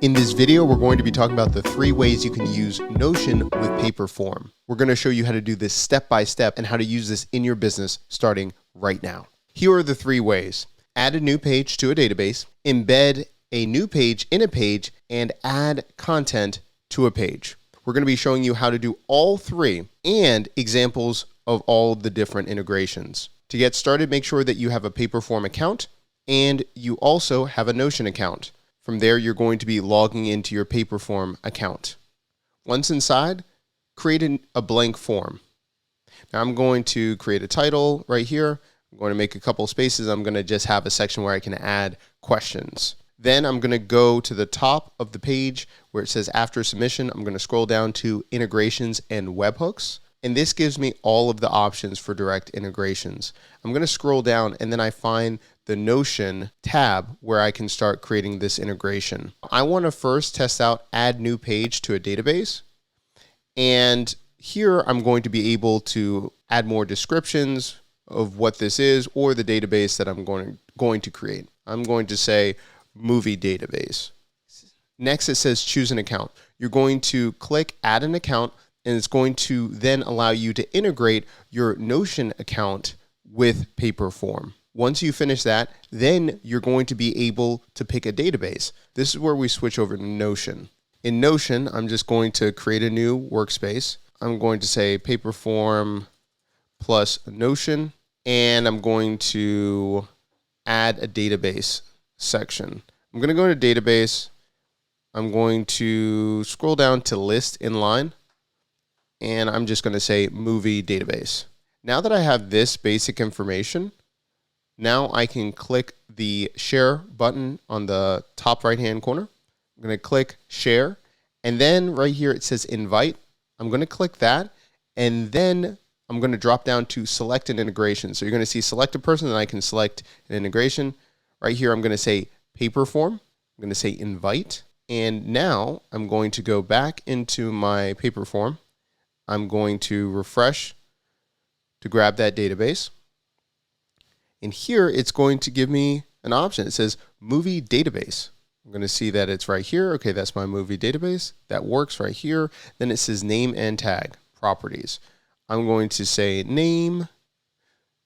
In this video, we're going to be talking about the 3 ways you can use Notion with Paperform. We're going to show you how to do this step by step and how to use this in your business starting right now. Here are the 3 ways. Add a new page to a database, embed a new page in a page, and add content to a page. We're going to be showing you how to do all 3 and examples of all the different integrations. To get started, make sure that you have a Paperform account and you also have a Notion account. From there, you're going to be logging into your Paperform account. Once inside, create a blank form. Now I'm going to create a title right here. I'm going to make a couple spaces. I'm going to just have a section where I can add questions. Then I'm going to go to the top of the page where it says after submission. I'm going to scroll down to integrations and webhooks. And this gives me all of the options for direct integrations. I'm going to scroll down and then I find the Notion tab where I can start creating this integration. I want to first test out add new page to a database. And here I'm going to be able to add more descriptions of what this is or the database that I'm going to create. I'm going to say movie database. Next, it says choose an account. You're going to click add an account, and it's going to then allow you to integrate your Notion account with Paperform. Once you finish that, then you're going to be able to pick a database. This is where we switch over to Notion. In Notion, I'm just going to create a new workspace. I'm going to say Paperform plus Notion, and I'm going to add a database section. I'm going to go to database. I'm going to scroll down to list inline, and I'm just going to say movie database. Now that I have this basic information, now I can click the share button on the top right hand corner. I'm going to click share, and then right here it says invite. I'm going to click that, and then I'm going to drop down to select an integration. So you're going to see select a person, and I can select an integration. Right here I'm going to say Paperform. I'm going to say invite, and now I'm going to go back into my Paperform. I'm going to refresh to grab that database. And here it's going to give me an option. It says movie database. I'm going to see that it's right here. Okay, that's my movie database. That works right here. Then it says name and tag, properties. I'm going to say name,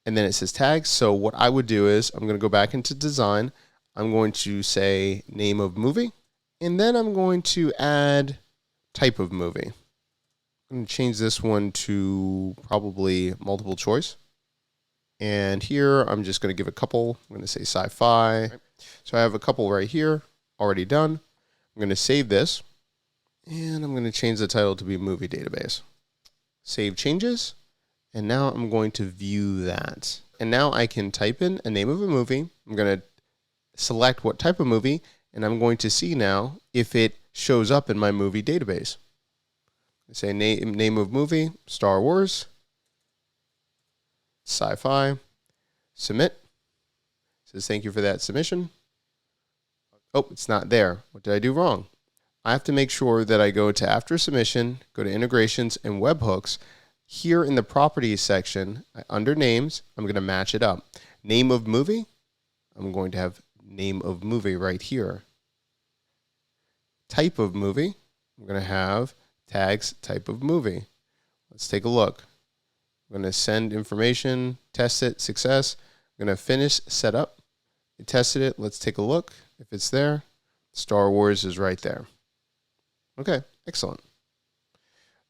and then it says tags. So what I would do is I'm going to go back into design. I'm going to say name of movie, and then I'm going to add type of movie. I'm going to change this one to probably multiple choice. And here, I'm just going to give a couple. I'm going to say sci-fi. So I have a couple right here already done. I'm going to save this. And I'm going to change the title to be movie database. Save changes. And now I'm going to view that. And now I can type in a name of a movie. I'm going to select what type of movie. And I'm going to see now if it shows up in my movie database. I say name of movie, Star Wars. Sci-fi, submit. It says thank you for that submission. Oh, it's not there. What did I do wrong? I have to make sure that I go to after submission, go to integrations and webhooks. Here in the properties section, under names, I'm going to match it up. Name of movie, I'm going to have name of movie right here. Type of movie, I'm going to have tags type of movie. Let's take a look. I'm going to send information, test it, success. I'm going to finish, set up. It tested it. Let's take a look. If it's there, Star Wars is right there. Okay, excellent.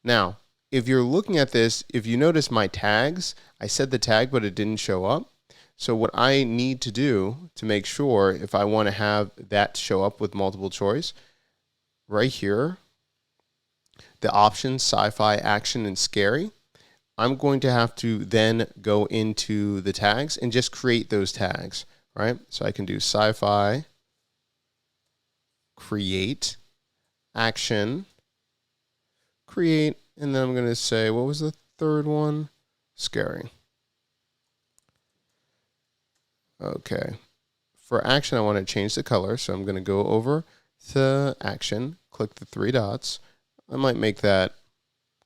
Now, if you're looking at this, if you notice my tags, I said the tag, but it didn't show up. So what I need to do to make sure if I want to have that show up with multiple choice, right here, the options, sci-fi, action, and scary, I'm going to have to then go into the tags and just create those tags, right? So I can do sci-fi, create, action, create, and then I'm going to say, what was the third one? Scary. Okay. For action, I want to change the color, so I'm going to go over to action, click the 3 dots. I might make that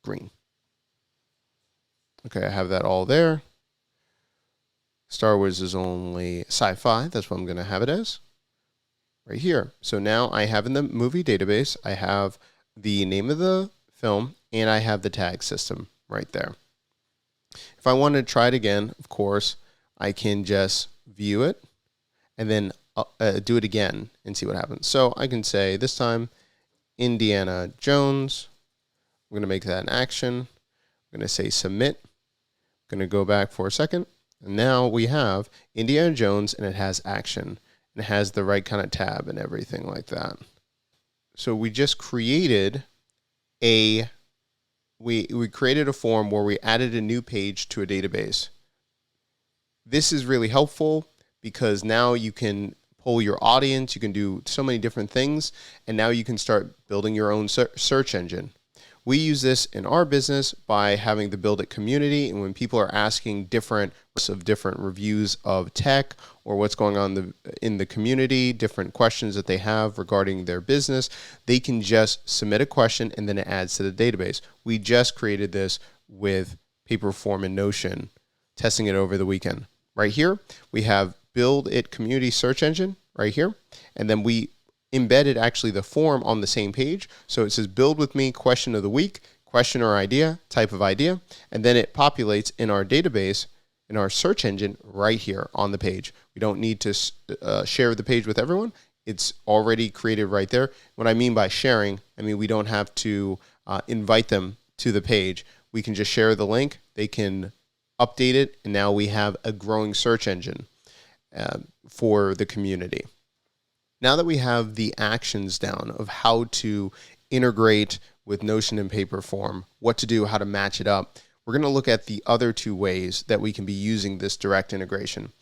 green. Okay, I have that all there. Star Wars is only sci-fi. That's what I'm going to have it as. right here. So now I have in the movie database, I have the name of the film and I have the tag system right there. If I want to try it again, of course, I can just view it and then do it again and see what happens. So I can say this time, Indiana Jones. I'm going to make that an action. I'm going to say submit. I'm going to go back for a second. And now we have Indiana Jones and it has action. And it has the right kind of tab and everything like that. So we just created we created a form where we added a new page to a database. This is really helpful because now you can poll your audience, you can do so many different things, and now you can start building your own search engine. We use this in our business by having the Build It community, and when people are asking different reviews of tech or what's going on in the community, different questions that they have regarding their business, they can just submit a question and then it adds to the database. We just created this with Paperform and Notion, testing it over the weekend. Right here, we have Build It community search engine right here, and then we embedded actually the form on the same page. So it says build with me question of the week, question or idea, type of idea, and then it populates in our database, in our search engine right here on the page. We don't need to share the page with everyone. It's already created right there. What I mean by sharing, I mean we don't have to invite them to the page. We can just share the link. They can update it, and now we have a growing search engine for the community. Now that we have the actions down of how to integrate with Notion and Paperform, what to do, how to match it up, we're going to look at the other two ways that we can be using this direct integration.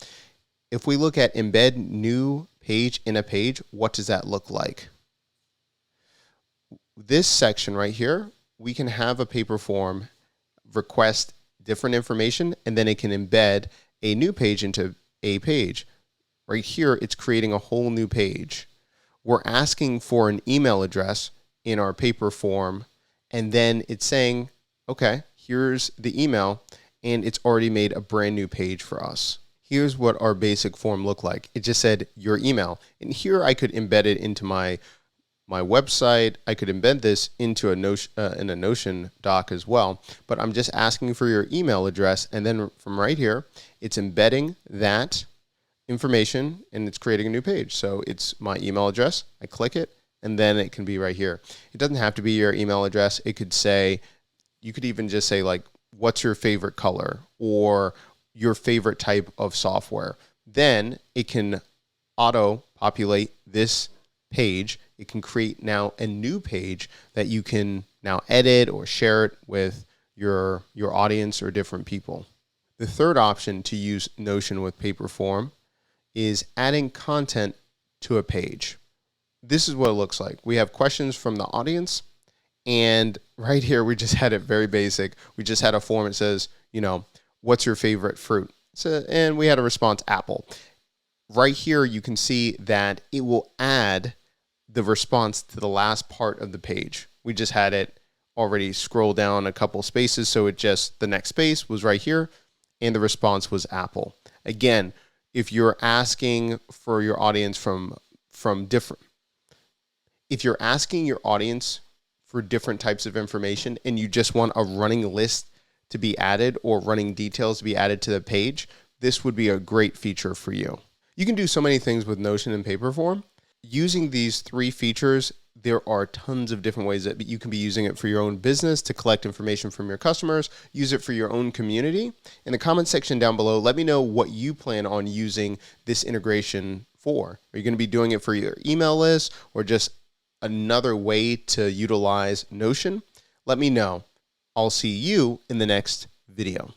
If we look at embed new page in a page, what does that look like? This section right here, we can have a Paperform request different information, and then it can embed a new page into a page. Right here, it's creating a whole new page. We're asking for an email address in our Paperform, and then it's saying, okay, here's the email, and it's already made a brand new page for us. Here's what our basic form looked like. It just said your email, and here I could embed it into my website. I could embed this into in a Notion doc as well, but I'm just asking for your email address, and then from right here, it's embedding that information and it's creating a new page. So it's my email address. I click it and then it can be right here. It doesn't have to be your email address. It could say, you could even just say like, what's your favorite color or your favorite type of software. Then it can auto populate this page. It can create now a new page that you can now edit or share it with your audience or different people. The third option to use Notion with Paperform is adding content to a page. This is what it looks like. We have questions from the audience, and right here we just had it very basic. We just had a form that says, what's your favorite fruit? And we had a response, apple. Right here you can see that it will add the response to the last part of the page. We just had it already scroll down a couple spaces, so the next space was right here, and the response was apple. Again, if you're asking for your audience if you're asking your audience for different types of information and you just want a running list to be added or running details to be added to the page, this would be a great feature for you. You can do so many things with Notion and Paperform. Using these three features, there are tons of different ways that you can be using it for your own business to collect information from your customers, use it for your own community. In the comment section down below, let me know what you plan on using this integration for. Are you going to be doing it for your email list or just another way to utilize Notion? Let me know. I'll see you in the next video.